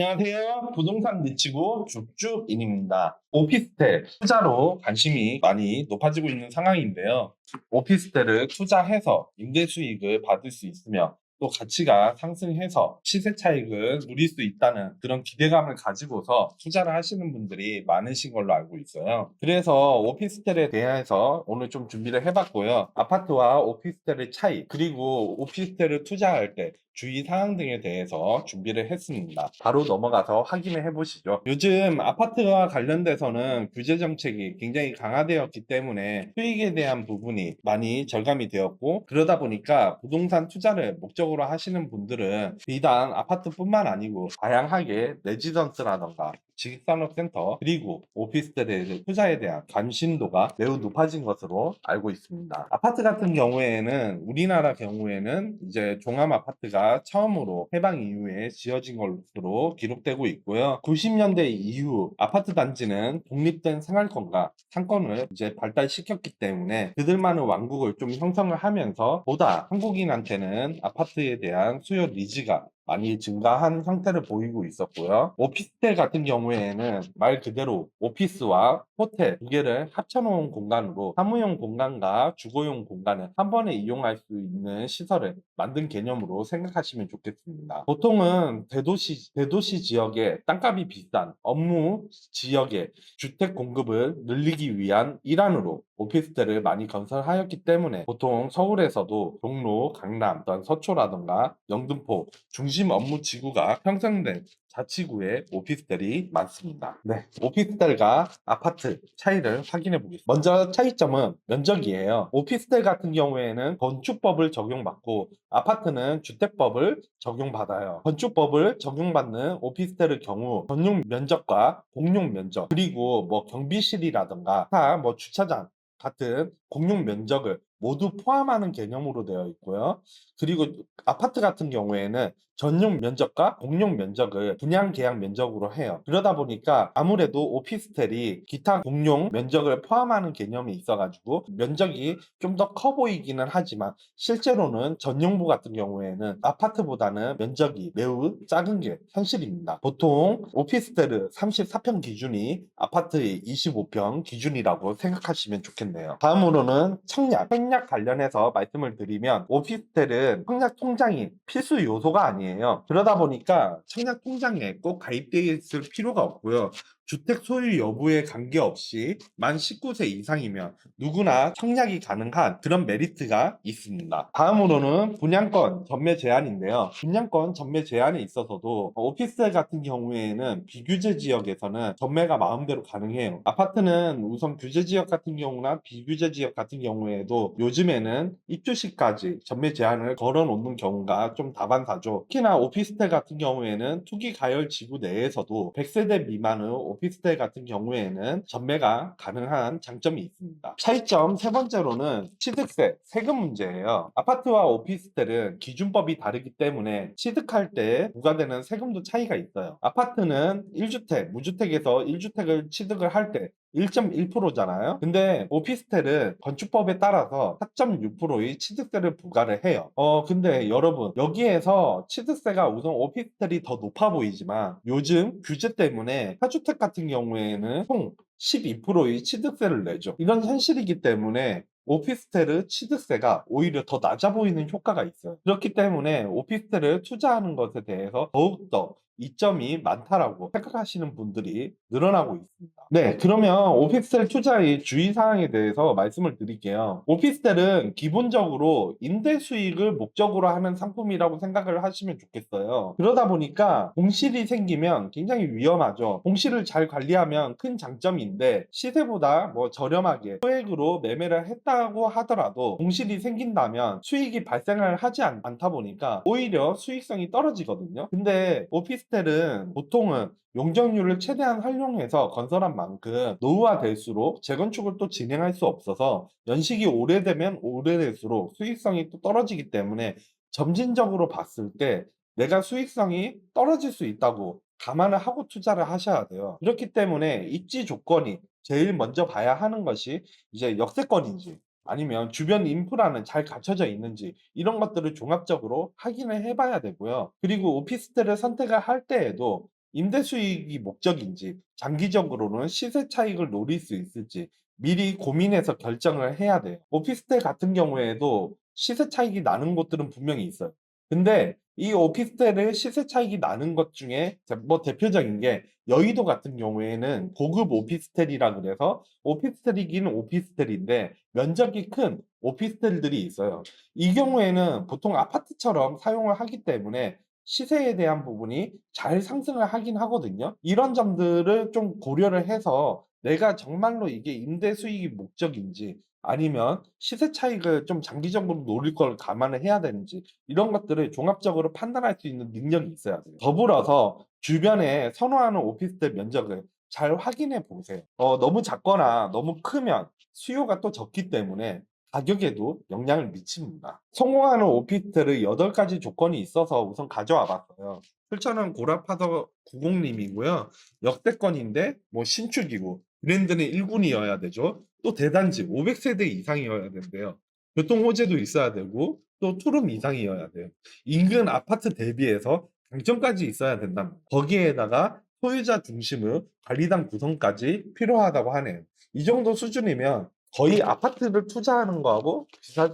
안녕하세요. 부동산 미치고 줍줍인입니다. 오피스텔 투자로 관심이 많이 높아지고 있는 상황인데요. 오피스텔을 투자해서 임대 수익을 받을 수 있으며 또 가치가 상승해서 시세 차익을 누릴 수 있다는 그런 기대감을 가지고서 투자를 하시는 분들이 많으신 걸로 알고 있어요. 그래서 오피스텔에 대해서 오늘 좀 준비를 해봤고요. 아파트와 오피스텔의 차이, 그리고 오피스텔을 투자할 때 주의 사항 등에 대해서 준비를 했습니다. 바로 넘어가서 확인을 해보시죠. 요즘 아파트와 관련돼서는 규제 정책이 굉장히 강화되었기 때문에 수익에 대한 부분이 많이 절감이 되었고, 그러다 보니까 부동산 투자를 목적으로 하시는 분들은 비단 아파트뿐만 아니고 다양하게 레지던스라던가 지식산업센터 그리고 오피스텔의 투자에 대한 관심도가 매우 높아진 것으로 알고 있습니다. 아파트 같은 경우에는 우리나라 경우에는 이제 종합 아파트가 처음으로 해방 이후에 지어진 것으로 기록되고 있고요. 90년대 이후 아파트 단지는 독립된 생활권과 상권을 이제 발달시켰기 때문에 그들만의 왕국을 좀 형성을 하면서 보다 한국인한테는 아파트에 대한 수요 니즈가 많이 증가한 형태를 보이고 있었고요. 오피스텔 같은 경우에는 말 그대로 오피스와 호텔 두 개를 합쳐놓은 공간으로 사무용 공간과 주거용 공간을 한 번에 이용할 수 있는 시설을 만든 개념으로 생각하시면 좋겠습니다. 보통은 대도시 지역에 땅값이 비싼 업무 지역에 주택 공급을 늘리기 위한 일환으로 오피스텔을 많이 건설하였기 때문에 보통 서울에서도 종로, 강남, 서초라던가 영등포 중심 업무 지구가 형성된 자치구에 오피스텔이 많습니다. 네, 오피스텔과 아파트 차이를 확인해 보겠습니다. 먼저 차이점은 면적이에요. 오피스텔 같은 경우에는 건축법을 적용받고 아파트는 주택법을 적용받아요. 건축법을 적용받는 오피스텔의 경우 전용 면적과 공용 면적 그리고 뭐 경비실이라던가 주차장 같은 공용 면적을 모두 포함하는 개념으로 되어 있고요. 그리고 아파트 같은 경우에는 전용 면적과 공용 면적을 분양 계약 면적으로 해요. 그러다 보니까 아무래도 오피스텔이 기타 공용 면적을 포함하는 개념이 있어가지고 면적이 좀 더 커 보이기는 하지만 실제로는 전용부 같은 경우에는 아파트보다는 면적이 매우 작은 게 현실입니다. 보통 오피스텔은 34평 기준이 아파트의 25평 기준이라고 생각하시면 좋겠네요. 다음으로는 청약 관련해서 말씀을 드리면 오피스텔은 청약 통장이 필수 요소가 아니에요. 그러다 보니까 청약 통장에 꼭 가입되어 있을 필요가 없고요. 주택 소유 여부에 관계없이 만 19세 이상이면 누구나 청약이 가능한 그런 메리트가 있습니다. 다음으로는 분양권 전매 제한인데요. 분양권 전매 제한에 있어서도 오피스텔 같은 경우에는 비규제 지역에서는 전매가 마음대로 가능해요. 아파트는 우선 규제 지역 같은 경우나 비규제 지역 같은 경우에도 요즘에는 입주시까지 전매 제한을 걸어 놓는 경우가 좀 다반사죠. 특히나 오피스텔 같은 경우에는 투기 가열 지구 내에서도 100세대 미만의 오피스텔 같은 경우에는 전매가 가능한 장점이 있습니다. 차이점 세 번째로는 취득세, 세금 문제예요. 아파트와 오피스텔은 기준법이 다르기 때문에 취득할 때 부과되는 세금도 차이가 있어요. 아파트는 1주택, 무주택에서 1주택을 취득을 할 때 1.1%잖아요. 근데 오피스텔은 건축법에 따라서 4.6%의 취득세를 부과를 해요. 근데 여러분, 여기에서 취득세가 우선 오피스텔이 더 높아 보이지만 요즘 규제 때문에 4주택 같은 경우에는 총 12%의 취득세를 내죠. 이런 현실이기 때문에 오피스텔의 취득세가 오히려 더 낮아 보이는 효과가 있어요. 그렇기 때문에 오피스텔을 투자하는 것에 대해서 더욱더 이점이 많다라고 생각하시는 분들이 늘어나고 있습니다. 네, 그러면 오피스텔 투자의 주의사항에 대해서 말씀을 드릴게요. 오피스텔은 기본적으로 임대 수익을 목적으로 하는 상품이라고 생각을 하시면 좋겠어요. 그러다 보니까 공실이 생기면 굉장히 위험하죠. 공실을 잘 관리하면 큰 장점인데 시세보다 저렴하게 소액으로 매매를 했다고 하더라도 공실이 생긴다면 수익이 발생을 하지 않다 보니까 오히려 수익성이 떨어지거든요. 근데 오피스텔은 보통은 용적률을 최대한 활용해서 건설한 만큼 노후화될수록 재건축을 또 진행할 수 없어서 연식이 오래되면 오래될수록 수익성이 또 떨어지기 때문에 점진적으로 봤을 때 내가 수익성이 떨어질 수 있다고 감안을 하고 투자를 하셔야 돼요. 그렇기 때문에 입지 조건이 제일 먼저 봐야 하는 것이 이제 역세권인지 아니면 주변 인프라는 잘 갖춰져 있는지 이런 것들을 종합적으로 확인을 해봐야 되고요. 그리고 오피스텔을 선택을 할 때에도 임대 수익이 목적인지 장기적으로는 시세 차익을 노릴 수 있을지 미리 고민해서 결정을 해야 돼요. 오피스텔 같은 경우에도 시세 차익이 나는 곳들은 분명히 있어요. 근데 이 오피스텔의 시세 차익이 나는 것 중에 뭐 대표적인 게 여의도 같은 경우에는 고급 오피스텔이라 그래서 오피스텔이긴 오피스텔인데 면적이 큰 오피스텔들이 있어요. 이 경우에는 보통 아파트처럼 사용을 하기 때문에 시세에 대한 부분이 잘 상승을 하긴 하거든요. 이런 점들을 좀 고려를 해서 내가 정말로 이게 임대 수익이 목적인지 아니면 시세 차익을 좀 장기적으로 노릴 걸 감안을 해야 되는지 이런 것들을 종합적으로 판단할 수 있는 능력이 있어야 돼요. 더불어서 주변에 선호하는 오피스텔 면적을 잘 확인해 보세요. 너무 작거나 너무 크면 수요가 또 적기 때문에 가격에도 영향을 미칩니다. 성공하는 오피스텔의 8가지 조건이 있어서 우선 가져와 봤어요. 출처는 고라파더 90님이고요. 역세권인데 뭐 신축이고 브랜드는 1군이어야 되죠. 또 대단지 500세대 이상이어야 된대요. 교통 호재도 있어야 되고 또 투룸 이상이어야 돼요. 인근 아파트 대비해서 장점까지 있어야 된다. 거기에다가 소유자 중심의 관리단 구성까지 필요하다고 하네요. 이 정도 수준이면 거의 아파트를 투자하는 거하고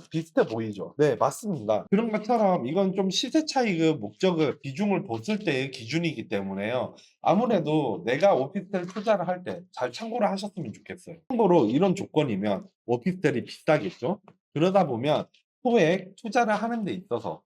비슷해 보이죠. 네, 맞습니다. 그런 것처럼 이건 좀 시세 차익의 목적을 비중을 뒀을 때의 기준이기 때문에요. 아무래도 내가 오피스텔 투자를 할 때 잘 참고를 하셨으면 좋겠어요. 참고로 이런 조건이면 오피스텔이 비싸겠죠. 그러다 보면 소액 투자를 하는 데 있어서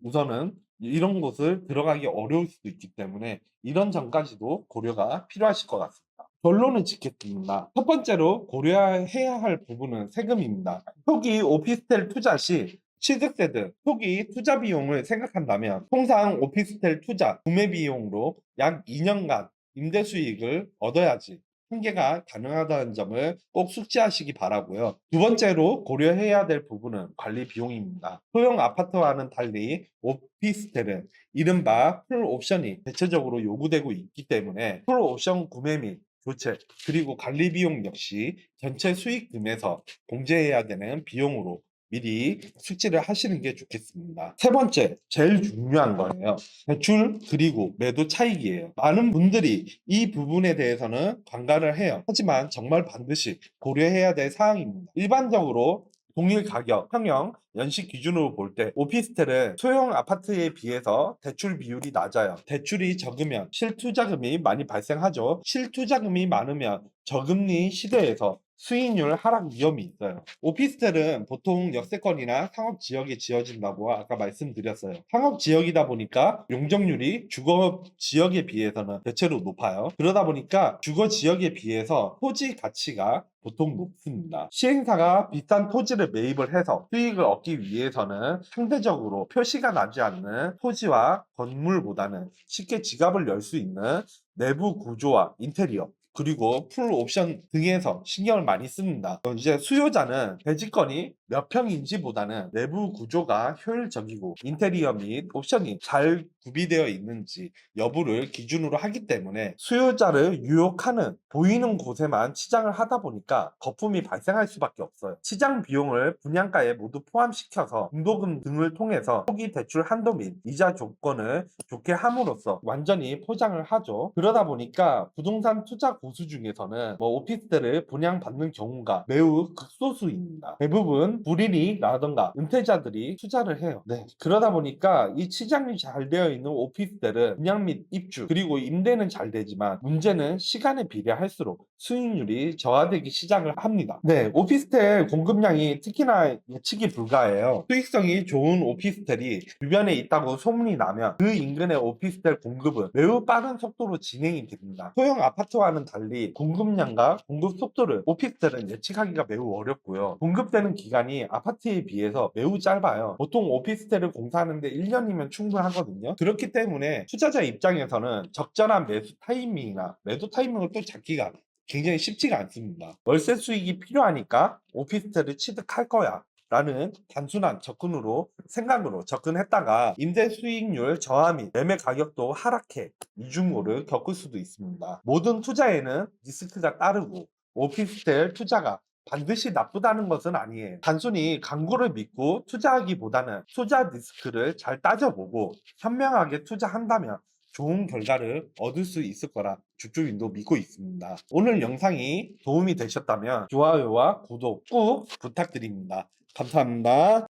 우선은 이런 곳을 들어가기 어려울 수도 있기 때문에 이런 점까지도 고려가 필요하실 것 같습니다. 결론을 짓겠습니다. 첫 번째로 고려해야 할 부분은 세금입니다. 초기 오피스텔 투자 시 취득세 등 초기 투자 비용을 생각한다면 통상 오피스텔 투자 구매 비용으로 약 2년간 임대 수익을 얻어야지 한계가 가능하다는 점을 꼭 숙지하시기 바라고요. 두 번째로 고려해야 될 부분은 관리 비용입니다. 소형 아파트와는 달리 오피스텔은 이른바 풀옵션이 대체적으로 요구되고 있기 때문에 풀옵션 구매 및 교체 그리고 관리 비용 역시 전체 수익금에서 공제해야 되는 비용으로 미리 숙지를 하시는 게 좋겠습니다. 세 번째, 제일 중요한 거예요. 대출 그리고 매도 차익이에요. 많은 분들이 이 부분에 대해서는 관가를 해요. 하지만 정말 반드시 고려해야 될 사항입니다. 일반적으로 동일 가격, 평형, 연식 기준으로 볼 때 오피스텔은 소형 아파트에 비해서 대출 비율이 낮아요. 대출이 적으면 실투자금이 많이 발생하죠. 실투자금이 많으면 저금리 시대에서 수익률 하락 위험이 있어요. 오피스텔은 보통 역세권이나 상업 지역에 지어진다고 아까 말씀드렸어요. 상업 지역이다 보니까 용적률이 주거 지역에 비해서는 대체로 높아요. 그러다 보니까 주거 지역에 비해서 토지 가치가 보통 높습니다. 시행사가 비싼 토지를 매입을 해서 수익을 얻기 위해서는 상대적으로 표시가 나지 않는 토지와 건물보다는 쉽게 지갑을 열 수 있는 내부 구조와 인테리어 그리고 풀 옵션 등에서 신경을 많이 씁니다. 이제 수요자는 대지권이 몇 평인지보다는 내부 구조가 효율적이고 인테리어 및 옵션이 잘 구비되어 있는지 여부를 기준으로 하기 때문에 수요자를 유혹하는 보이는 곳에만 치장을 하다 보니까 거품이 발생할 수밖에 없어요. 치장 비용을 분양가에 모두 포함시켜서 중도금 등을 통해서 초기 대출 한도 및 이자 조건을 좋게 함으로써 완전히 포장을 하죠. 그러다 보니까 부동산 투자 고수 중에서는 오피스텔을 분양받는 경우가 매우 극소수입니다. 대부분 불인이라던가 은퇴자들이 투자를 해요. 네. 그러다 보니까 이 치장이 잘 되어 있는 오피스텔은 분양 및 입주 그리고 임대는 잘 되지만 문제는 시간에 비례할수록 수익률이 저하되기 시작을 합니다. 네, 오피스텔 공급량이 특히나 예측이 불가해요. 수익성이 좋은 오피스텔이 주변에 있다고 소문이 나면 그 인근의 오피스텔 공급은 매우 빠른 속도로 진행이 됩니다. 소형 아파트와는 달리 공급량과 공급 속도를 오피스텔은 예측하기가 매우 어렵고요. 공급되는 기간이 아파트에 비해서 매우 짧아요. 보통 오피스텔을 공사하는데 1년이면 충분하거든요. 그렇기 때문에 투자자 입장에서는 적절한 매수 타이밍이나 매도 타이밍을 또 잡기가 굉장히 쉽지가 않습니다. 월세 수익이 필요하니까 오피스텔을 취득할 거야. 라는 단순한 생각으로 접근했다가 임대 수익률 저하 및 매매 가격도 하락해 이중고를 겪을 수도 있습니다. 모든 투자에는 리스크가 따르고 오피스텔 투자가 반드시 나쁘다는 것은 아니에요. 단순히 광고를 믿고 투자하기보다는 투자 리스크를 잘 따져보고 현명하게 투자한다면 좋은 결과를 얻을 수 있을 거라 줍줍님도 믿고 있습니다. 오늘 영상이 도움이 되셨다면 좋아요와 구독 꾹 부탁드립니다. 감사합니다.